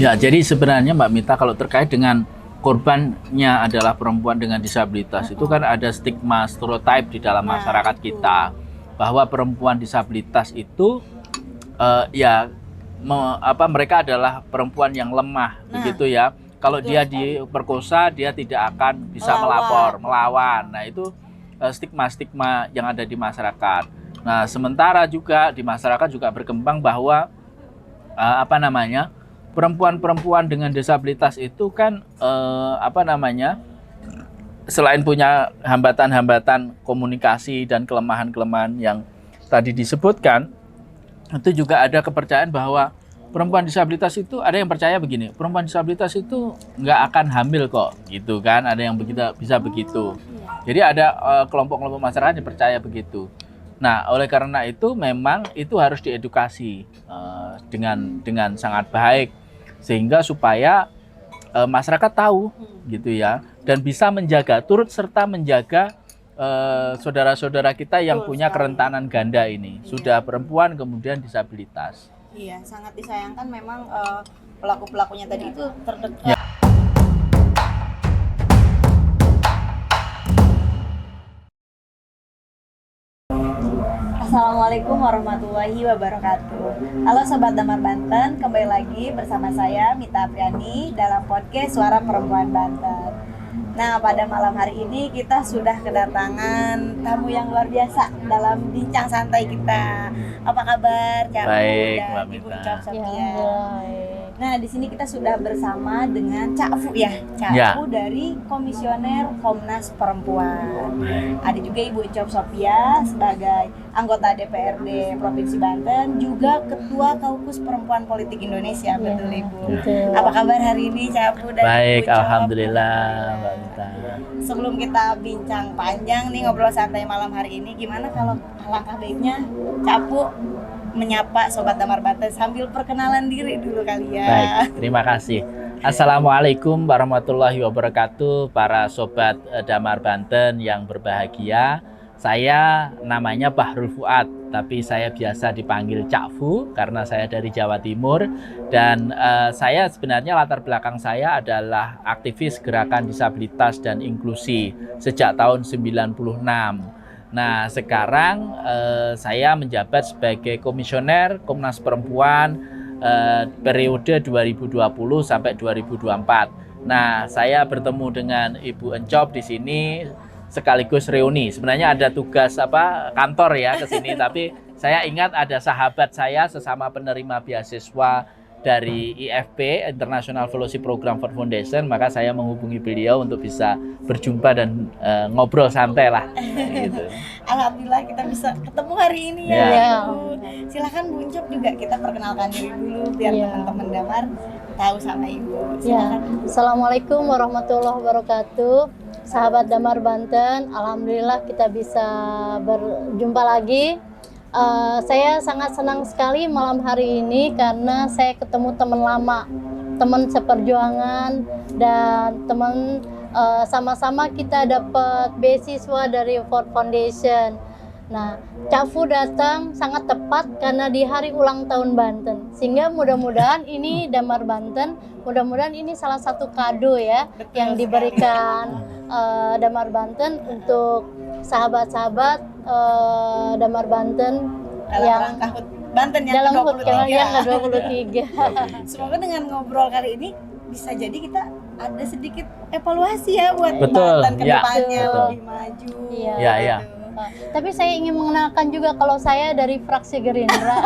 Ya, jadi sebenarnya Mbak Mita kalau terkait dengan korbannya adalah perempuan dengan disabilitas, itu kan ada stigma stereotype di dalam masyarakat kita bahwa perempuan disabilitas itu mereka adalah perempuan yang lemah, begitu ya. Kalau dia diperkosa, dia tidak akan bisa melawan. Nah, itu stigma-stigma yang ada di masyarakat. Nah, sementara juga di masyarakat juga berkembang bahwa perempuan-perempuan dengan disabilitas itu kan selain punya hambatan-hambatan komunikasi dan kelemahan-kelemahan yang tadi disebutkan, itu juga ada kepercayaan bahwa perempuan disabilitas itu, ada yang percaya begini, perempuan disabilitas itu nggak akan hamil kok, gitu kan, ada yang bisa begitu. Jadi ada kelompok-kelompok masyarakat yang percaya begitu. Nah, oleh karena itu memang itu harus diedukasi dengan sangat baik, sehingga supaya masyarakat tahu gitu ya, dan bisa menjaga, turut serta menjaga saudara-saudara kita yang punya kerentanan ganda ini, sudah perempuan kemudian disabilitas. Iya, sangat disayangkan memang pelaku-pelakunya tadi itu terdekat. Assalamualaikum warahmatullahi wabarakatuh. Halo Sobat Damar Banten, kembali lagi bersama saya Mita Apriani dalam podcast Suara Perempuan Banten. Nah, pada malam hari ini kita sudah kedatangan tamu yang luar biasa dalam bincang santai kita. Apa kabar, Cak? Baik, dan Mbak Ibu Mita. Cak Sofia? Nah, di sini kita sudah bersama dengan Cak Fu ya, Fu dari Komisioner Komnas Perempuan. Ada juga Ibu Cok Sofia sebagai anggota DPRD Provinsi Banten, juga Ketua Kaukus Perempuan Politik Indonesia, betul Ibu? Betul. Apa kabar hari ini Cak Fu dan Baik, Ibu Cok? alhamdulillah, Mbak Mita. Sebelum kita bincang panjang nih ngobrol santai malam hari ini, gimana kalau langkah baiknya Cak Fu menyapa Sobat Damar Banten sambil perkenalan diri dulu kali ya. Baik, terima kasih. Assalamualaikum warahmatullahi wabarakatuh, para Sobat Damar Banten yang berbahagia. Saya namanya Bahrul Fuad, tapi saya biasa dipanggil Cak Fu karena saya dari Jawa Timur. Dan saya sebenarnya latar belakang saya adalah aktivis gerakan disabilitas dan inklusi sejak tahun 96. Nah, sekarang saya menjabat sebagai Komisioner Komnas Perempuan periode 2020 sampai 2024. Nah, saya bertemu dengan Ibu Encop di sini sekaligus reuni. Sebenarnya ada tugas kantor ya ke sini, tapi saya ingat ada sahabat saya sesama penerima beasiswa dari IFP, International Fellowship Program for Foundation, maka saya menghubungi beliau untuk bisa berjumpa dan ngobrol santai lah gitu. Alhamdulillah kita bisa ketemu hari ini ya. Silakan Bu Encop juga kita perkenalkan diri dulu biar teman-teman Damar tahu sama Ibu. Assalamualaikum warahmatullahi wabarakatuh. Sahabat Damar Banten, alhamdulillah kita bisa berjumpa lagi. Saya sangat senang sekali malam hari ini karena saya ketemu teman lama, teman seperjuangan, dan teman sama-sama kita dapat beasiswa dari Ford Foundation. Nah, Cak Fu datang sangat tepat karena di hari ulang tahun Banten, sehingga mudah-mudahan ini Damar Banten, mudah-mudahan ini salah satu kado ya yang diberikan Damar Banten untuk sahabat-sahabat Damar Banten yang Banten yang dalam ke-23. yang ke-23. Semoga dengan ngobrol kali ini bisa jadi kita ada sedikit evaluasi ya buat Banten ke depannya lebih maju. Iya. Tapi saya ingin mengenalkan juga kalau saya dari fraksi Gerindra.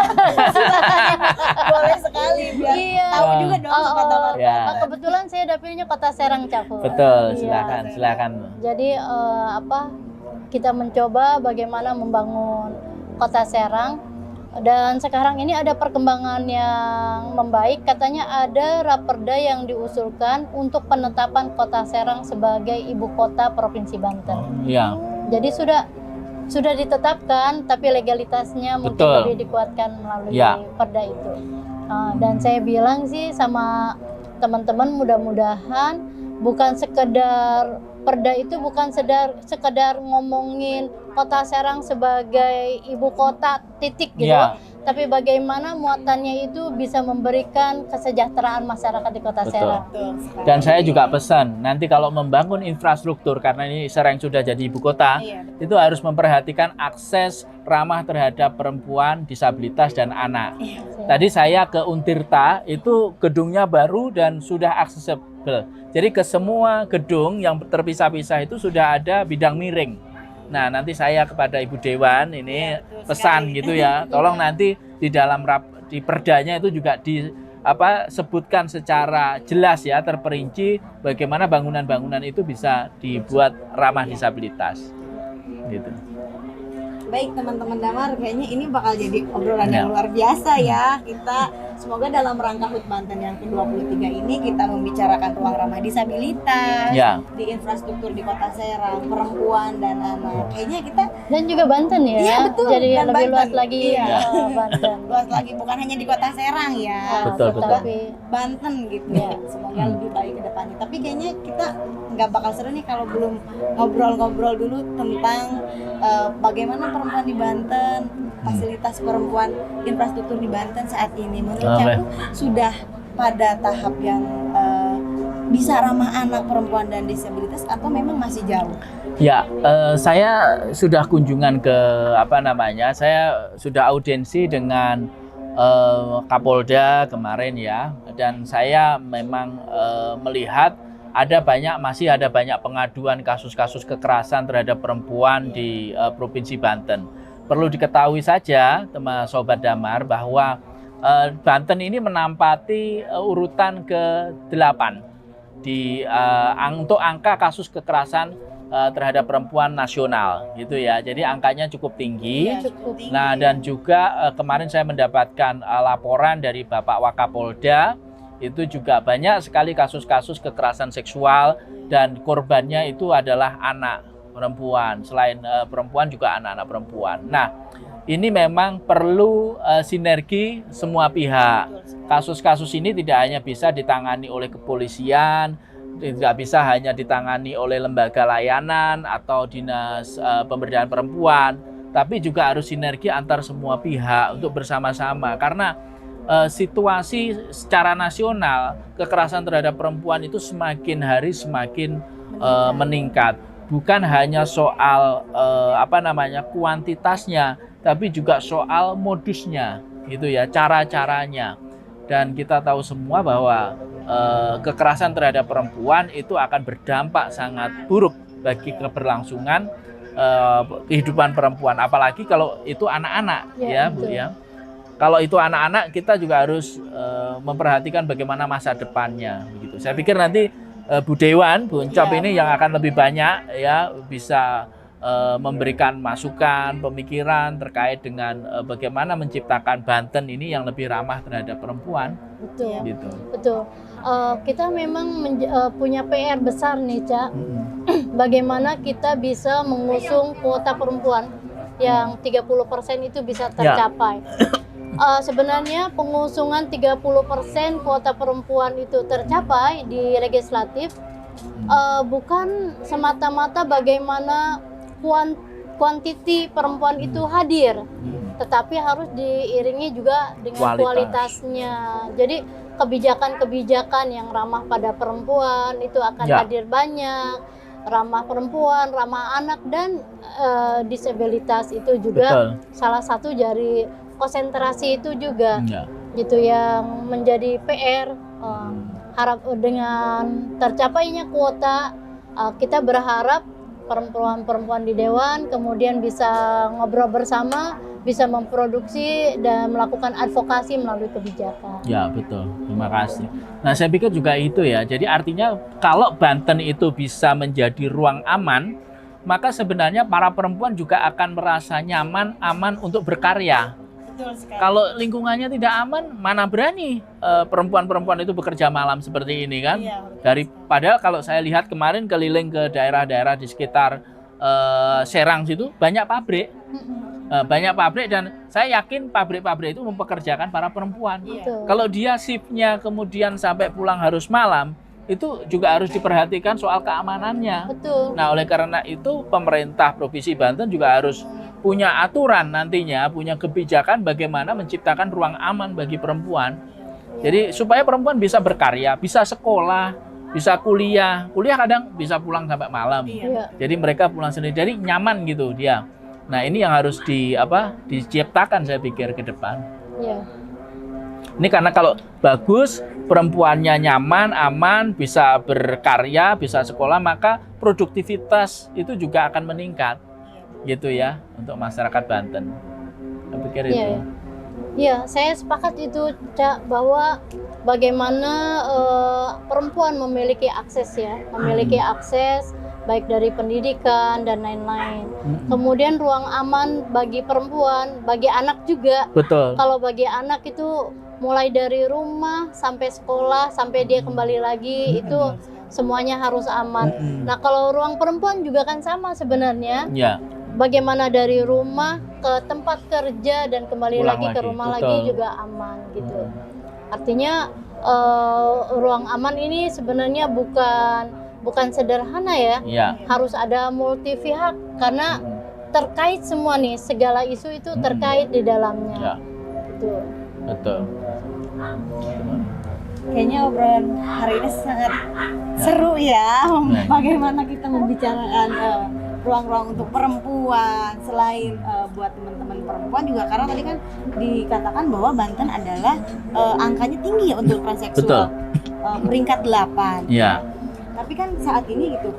Boleh sekali biar tahu juga dong Sobat Damar. Kebetulan saya dapilnya Kota Serang, Cak Fu. Betul, silakan. Jadi kita mencoba bagaimana membangun Kota Serang, dan sekarang ini ada perkembangan yang membaik. Katanya ada raperda yang diusulkan untuk penetapan Kota Serang sebagai ibu kota Provinsi Banten. Jadi sudah ditetapkan, tapi legalitasnya mungkin lebih dikuatkan melalui perda itu. Dan saya bilang sih sama teman-teman, mudah-mudahan bukan sekedar perda itu bukan sekedar ngomongin Kota Serang sebagai ibu kota titik gitu, tapi bagaimana muatannya itu bisa memberikan kesejahteraan masyarakat di Kota Betul. Serang. Betul sekali. Dan saya juga pesan, nanti kalau membangun infrastruktur, karena ini Serang sudah jadi ibu kota, Iya, betul. itu harus memperhatikan akses ramah terhadap perempuan, disabilitas, dan anak. Iya. Tadi saya ke Untirta, itu gedungnya baru dan sudah aksesibel. Jadi ke semua gedung yang terpisah-pisah itu sudah ada bidang miring. Nah, nanti saya kepada Ibu Dewan ini Ya, betul pesan sekali. gitu ya, tolong nanti di dalam di perdanya itu juga sebutkan secara jelas ya, terperinci bagaimana bangunan-bangunan itu bisa dibuat ramah disabilitas. Gitu. Baik teman-teman Damar, kayaknya ini bakal jadi obrolan Ya. yang luar biasa ya. Kita semoga dalam rangka HUT Banten yang ke-23 ini kita membicarakan ruang ramah disabilitas, Ya. di infrastruktur di Kota Serang, perempuan dan anak. Kayaknya kita Dan juga Banten ya, Iya, betul. jadi Dan lebih luas Banten. lagi Iya. Banten. luas lagi, bukan hanya di Kota Serang ya. Betul, betul. Tetapi Banten gitu ya. Semoga lebih baik ke depannya. Tapi kayaknya kita nggak bakal seru nih kalau belum ngobrol-ngobrol dulu tentang bagaimana perempuan di Banten, fasilitas perempuan, infrastruktur di Banten saat ini. Menurut Oke. aku sudah pada tahap yang bisa ramah anak, perempuan dan disabilitas atau memang masih jauh? Ya, saya sudah kunjungan ke saya sudah audiensi dengan Kapolda kemarin ya, dan saya memang melihat masih ada banyak pengaduan kasus-kasus kekerasan terhadap perempuan di Provinsi Banten. Perlu diketahui saja, teman Sobat Damar, bahwa Banten ini menempati urutan ke-8 untuk angka kasus kekerasan terhadap perempuan nasional, gitu ya. Jadi angkanya cukup tinggi. Iya, cukup. tinggi. Nah, dan juga kemarin saya mendapatkan laporan dari Bapak Wakapolda, itu juga banyak sekali kasus-kasus kekerasan seksual dan korbannya itu adalah anak perempuan. Selain perempuan juga anak-anak perempuan. Nah, ini memang perlu sinergi semua pihak. Kasus-kasus ini tidak hanya bisa ditangani oleh kepolisian, tidak bisa hanya ditangani oleh lembaga layanan atau dinas pemberdayaan perempuan, tapi juga harus sinergi antar semua pihak untuk bersama-sama, karena situasi secara nasional kekerasan terhadap perempuan itu semakin hari semakin meningkat. Bukan hanya soal kuantitasnya, tapi juga soal modusnya, gitu ya, cara-caranya. Dan kita tahu semua bahwa kekerasan terhadap perempuan itu akan berdampak sangat buruk bagi keberlangsungan kehidupan perempuan, apalagi kalau itu anak-anak, ya Bu betul. ya. Kalau itu anak-anak, kita juga harus memperhatikan bagaimana masa depannya, begitu. Saya pikir nanti Bu Dewan, Bu Encop ini yang akan lebih banyak ya bisa memberikan masukan, pemikiran terkait dengan bagaimana menciptakan Banten ini yang lebih ramah terhadap perempuan, Betul. gitu. Betul. Kita memang punya PR besar nih, Cak. Bagaimana kita bisa mengusung kuota perempuan yang 30% itu bisa tercapai. Sebenarnya pengusungan 30% kuota perempuan itu tercapai di legislatif bukan semata-mata bagaimana kuantiti perempuan itu hadir, tetapi harus diiringi juga dengan kualitasnya. Jadi kebijakan-kebijakan yang ramah pada perempuan itu akan hadir banyak, ramah perempuan, ramah anak, dan disabilitas itu juga salah satu dari konsentrasi itu juga, gitu yang menjadi PR. Harap dengan tercapainya kuota, kita berharap perempuan-perempuan di Dewan kemudian bisa ngobrol bersama, bisa memproduksi dan melakukan advokasi melalui kebijakan. Ya, betul. Terima kasih. Nah, saya pikir juga itu ya. Jadi artinya kalau Banten itu bisa menjadi ruang aman, maka sebenarnya para perempuan juga akan merasa nyaman, aman untuk berkarya. Betul sekali. Kalau lingkungannya tidak aman, mana berani perempuan-perempuan itu bekerja malam seperti ini kan? Iya, Padahal kalau saya lihat kemarin keliling ke daerah-daerah di sekitar Serang situ banyak pabrik. Banyak pabrik, dan saya yakin pabrik-pabrik itu mempekerjakan para perempuan. Betul. Kalau dia shiftnya kemudian sampai pulang harus malam, itu juga harus diperhatikan soal keamanannya. Betul. Nah, oleh karena itu pemerintah Provinsi Banten juga harus punya aturan nantinya, punya kebijakan bagaimana menciptakan ruang aman bagi perempuan. Jadi supaya perempuan bisa berkarya, bisa sekolah, bisa kuliah kadang bisa pulang sampai malam. Iya. Jadi mereka pulang sendiri, jadi nyaman gitu dia. Nah ini yang harus diciptakan saya pikir ke depan. Iya. Ini karena kalau bagus, perempuannya nyaman, aman, bisa berkarya, bisa sekolah, maka produktivitas itu juga akan meningkat, gitu ya, untuk masyarakat Banten. Saya pikir itu. Iya, iya, saya sepakat itu, Cak, bahwa bagaimana perempuan memiliki akses ya, memiliki akses baik dari pendidikan dan lain-lain. Kemudian ruang aman bagi perempuan, bagi anak juga. Betul. Kalau bagi anak itu mulai dari rumah sampai sekolah sampai dia kembali lagi itu semuanya harus aman. Nah, kalau ruang perempuan juga kan sama sebenarnya. Ya. Bagaimana dari rumah ke tempat kerja dan kembali Pulang lagi ke lagi, rumah betul. lagi juga aman gitu. Artinya ruang aman ini sebenarnya bukan sederhana ya. Ya. Harus ada multi pihak karena terkait semua nih, segala isu itu terkait di dalamnya. Ya. Gitu. Betul. Kayaknya obrolan hari ini sangat seru ya. Bagaimana kita membicarakan ruang-ruang untuk perempuan selain buat teman-teman perempuan juga, karena tadi kan dikatakan bahwa Banten adalah angkanya tinggi ya untuk kekerasan seksual. Peringkat 8. Ya. Tapi kan saat ini gitu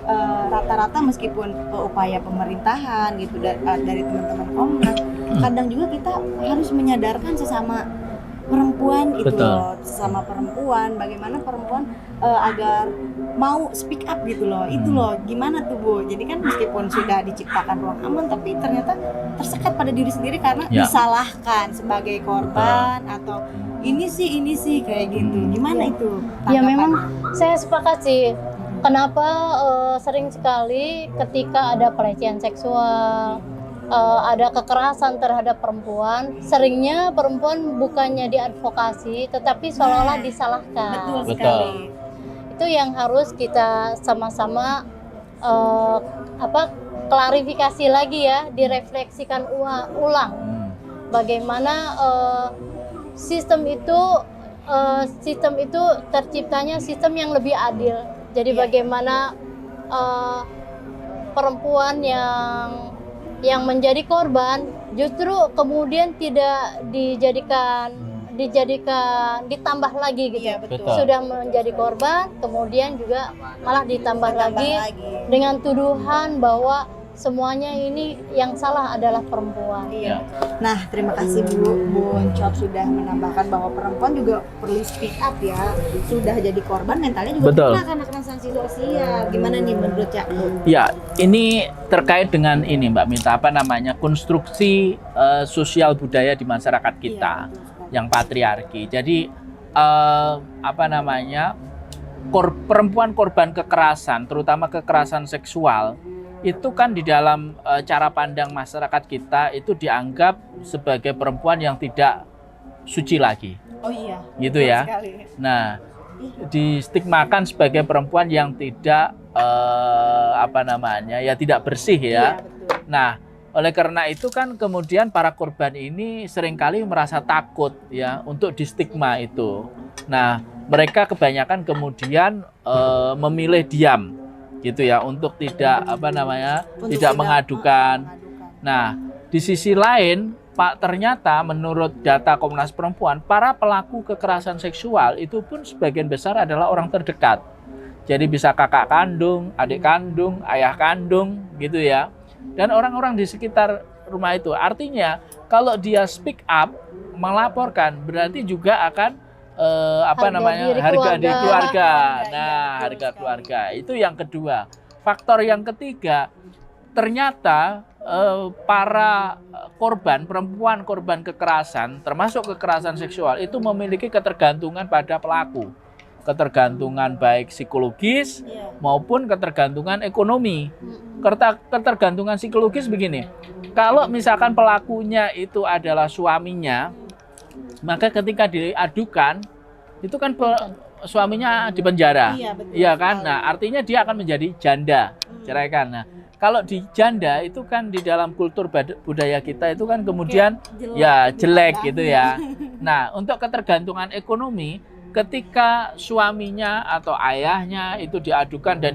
rata-rata meskipun upaya pemerintahan gitu dari teman-teman Komnas, kadang juga kita harus menyadarkan sesama perempuan itu loh, sesama perempuan, bagaimana perempuan agar mau speak up gitu loh. Itu loh, gimana tuh Bu? Jadi kan meskipun sudah diciptakan ruang aman, tapi ternyata tersekat pada diri sendiri karena disalahkan sebagai korban atau ini sih kayak gitu. Gimana itu? Ya memang saya sepakat sih. Kenapa sering sekali ketika ada pelecehan seksual, ada kekerasan terhadap perempuan, seringnya perempuan bukannya diadvokasi, tetapi seolah-olah disalahkan. Betul sekali. Itu yang harus kita sama-sama klarifikasi lagi ya, direfleksikan ulang. Bagaimana sistem itu terciptanya sistem yang lebih adil. Jadi bagaimana perempuan yang menjadi korban justru kemudian tidak ditambah lagi gitu. Iya, betul. Sudah menjadi korban kemudian juga malah ditambah lagi dengan tuduhan bahwa semuanya ini yang salah adalah perempuan. Iya. Nah, terima kasih Bu Uncok sudah menambahkan bahwa perempuan juga perlu speak up ya. Sudah jadi korban, mentalnya juga kena karena sanksi sosial. Gimana nih menurut Cak? Ya, ini terkait dengan ini Mbak Mita, konstruksi sosial budaya di masyarakat kita yang patriarki. Jadi perempuan korban kekerasan, terutama kekerasan seksual, itu kan di dalam cara pandang masyarakat kita itu dianggap sebagai perempuan yang tidak suci lagi. Oh iya. Gitu ya. Sekali. Nah, distigmakan sebagai perempuan yang tidak tidak bersih ya. Iya, betul. Nah, oleh karena itu kan kemudian para korban ini seringkali merasa takut ya untuk distigma itu. Nah, mereka kebanyakan kemudian memilih diam gitu ya, untuk tidak tidak mengadukan. Nah, di sisi lain Pak, ternyata menurut data Komnas Perempuan, para pelaku kekerasan seksual itu pun sebagian besar adalah orang terdekat. Jadi bisa kakak kandung, adik kandung, ayah kandung gitu ya. Dan orang-orang di sekitar rumah itu. Artinya kalau dia speak up, melaporkan, berarti juga akan harga diri keluarga. Nah, harga keluarga itu yang kedua. Faktor yang ketiga, ternyata para perempuan korban kekerasan, termasuk kekerasan seksual, itu memiliki ketergantungan pada pelaku. Ketergantungan baik psikologis maupun ketergantungan ekonomi. Ketergantungan psikologis begini, kalau misalkan pelakunya itu adalah suaminya, maka ketika diadukan itu kan suaminya di penjara, iya kan? Nah, artinya dia akan menjadi janda, cerai kan. Nah, kalau di janda itu kan di dalam kultur budaya kita itu kan kemudian Jelek, ya jelek dipandang. gitu ya. Nah, untuk ketergantungan ekonomi ketika suaminya atau ayahnya itu diadukan dan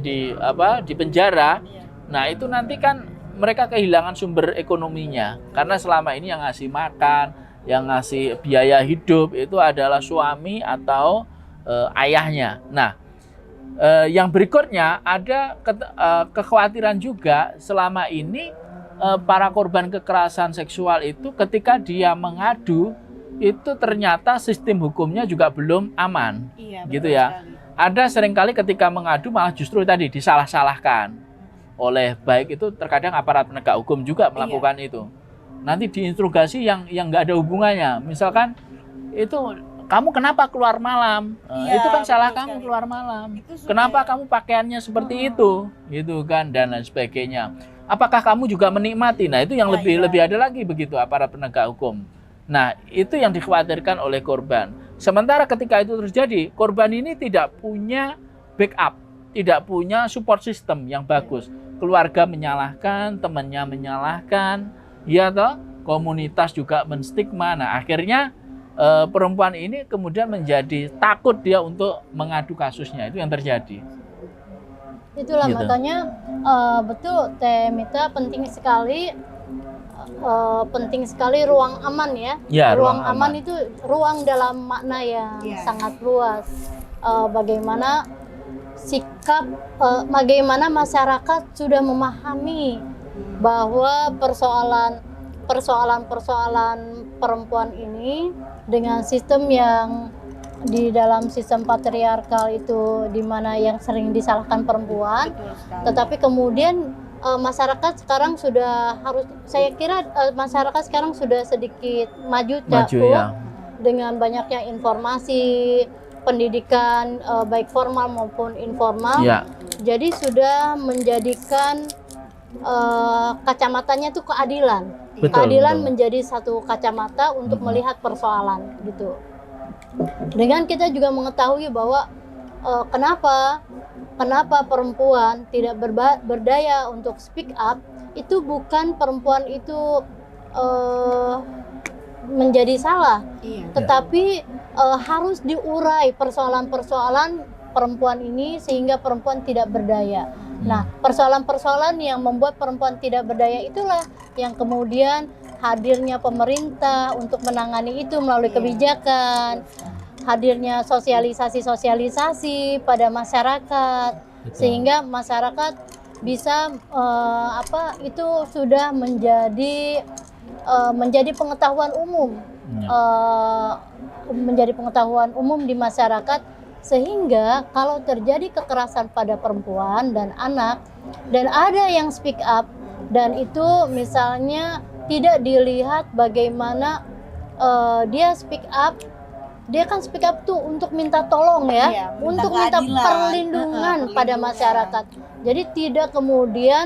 dipenjara, nah itu nanti kan mereka kehilangan sumber ekonominya karena selama ini yang ngasih makan, yang ngasih biaya hidup itu adalah suami atau ayahnya. Nah, yang berikutnya ada kekhawatiran juga selama ini para korban kekerasan seksual itu ketika dia mengadu itu ternyata sistem hukumnya juga belum aman, Iya, gitu betul ya. sekali. Ada seringkali ketika mengadu malah justru tadi disalah-salahkan oleh baik itu terkadang aparat penegak hukum juga melakukan itu. Nanti diinterogasi yang nggak ada hubungannya. Misalkan itu kamu kenapa keluar malam? Iya, Itu kan salah betul kamu sekali. keluar malam. Itu sudah- Kenapa kamu pakaiannya seperti itu? Gitu kan dan lain sebagainya. Apakah kamu juga menikmati? Nah, itu yang Nah, lebih iya. ada lagi begitu aparat penegak hukum. Nah, itu yang dikhawatirkan oleh korban. Sementara ketika itu terjadi, korban ini tidak punya backup, tidak punya support system yang bagus. Keluarga menyalahkan, temannya menyalahkan, ya toh, komunitas juga menstigma. Nah, akhirnya perempuan ini kemudian menjadi takut dia untuk mengadu kasusnya. Itu yang terjadi. Itulah Gitu. makanya betul Teh Mita, penting sekali ruang aman ya. Ya, ruang ruang aman aman. itu ruang dalam makna yang Iya. sangat luas. Bagaimana sikap, bagaimana masyarakat sudah memahami bahwa persoalan perempuan ini dengan sistem yang di dalam sistem patriarkal itu di mana yang sering disalahkan perempuan, Betul sekali. tetapi kemudian masyarakat sekarang sudah saya kira masyarakat sekarang sudah sedikit maju Maju Cak, ya. dengan banyaknya informasi pendidikan baik formal maupun informal. Ya, Jadi sudah menjadikan kacamatanya itu keadilan. Betul, Keadilan betul. menjadi satu kacamata untuk melihat persoalan gitu. Dengan kita juga mengetahui bahwa kenapa perempuan tidak berdaya untuk speak up, itu bukan perempuan itu menjadi salah, Iya. tetapi harus diurai persoalan-persoalan perempuan ini sehingga perempuan tidak berdaya. Nah, persoalan-persoalan yang membuat perempuan tidak berdaya itulah yang kemudian hadirnya pemerintah untuk menangani itu melalui kebijakan, hadirnya sosialisasi-sosialisasi pada masyarakat, Betul. sehingga masyarakat bisa itu sudah menjadi pengetahuan umum, menjadi pengetahuan umum di masyarakat, sehingga kalau terjadi kekerasan pada perempuan dan anak dan ada yang speak up dan itu misalnya tidak dilihat bagaimana dia speak up, dia kan speak up tuh untuk minta tolong ya, Iya, minta untuk minta keadilan. perlindungan pada Perlindungan. masyarakat. Jadi tidak kemudian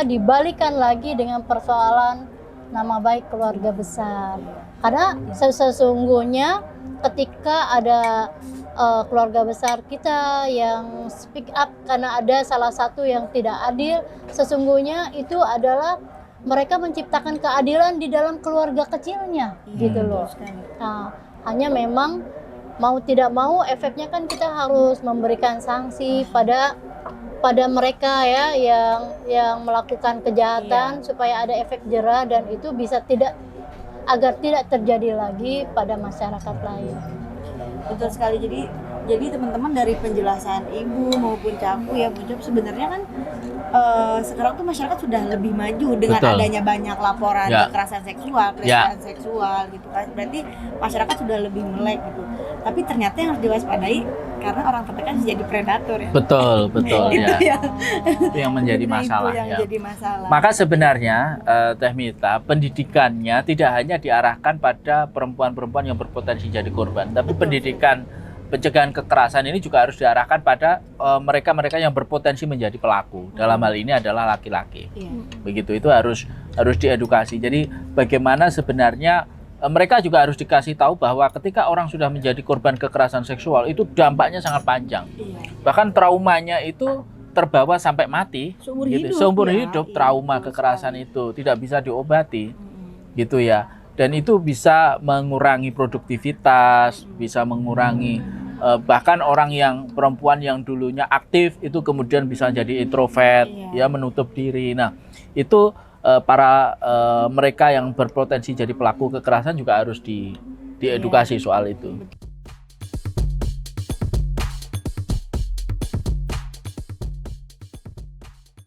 dibalikan lagi dengan persoalan nama baik keluarga besar. Karena sesungguhnya ketika ada keluarga besar kita yang speak up karena ada salah satu yang tidak adil, sesungguhnya itu adalah mereka menciptakan keadilan di dalam keluarga kecilnya, gitu loh. Betul sekali. Nah, hanya memang mau tidak mau efeknya kan kita harus memberikan sanksi pada mereka ya yang melakukan kejahatan supaya ada efek jera dan itu bisa agar tidak terjadi lagi pada masyarakat lain. Betul sekali. Jadi teman-teman dari penjelasan Ibu maupun Caku ya Muncul, sebenarnya kan sekarang tuh masyarakat sudah lebih maju dengan Betul. adanya banyak laporan Ya. kekerasan seksual, pelecehan seksual gitu kan. Berarti masyarakat sudah lebih melek gitu. Tapi ternyata yang harus diwaspadai karena orang tertekan jadi predator ya. betul Itu ya. yang Itu yang menjadi itu masalah yang ya. jadi masalah. Maka sebenarnya Teh Mita, pendidikannya tidak hanya diarahkan pada perempuan-perempuan yang berpotensi jadi korban, tapi pendidikan pencegahan kekerasan ini juga harus diarahkan pada mereka-mereka yang berpotensi menjadi pelaku. Dalam hal ini adalah laki-laki. Iya. Begitu, itu harus diedukasi. Jadi bagaimana sebenarnya mereka juga harus dikasih tahu bahwa ketika orang sudah menjadi korban kekerasan seksual itu dampaknya sangat panjang. Iya. Bahkan traumanya itu terbawa sampai mati, Seumur gitu. hidup, Seumur ya. hidup Iya, trauma betul kekerasan sekali. itu tidak bisa diobati, gitu ya. Dan itu bisa mengurangi produktivitas, bisa mengurangi bahkan orang yang perempuan yang dulunya aktif itu kemudian bisa jadi introvert, Iya. ya menutup diri. Nah, itu para mereka yang berpotensi jadi pelaku kekerasan juga harus diedukasi soal itu.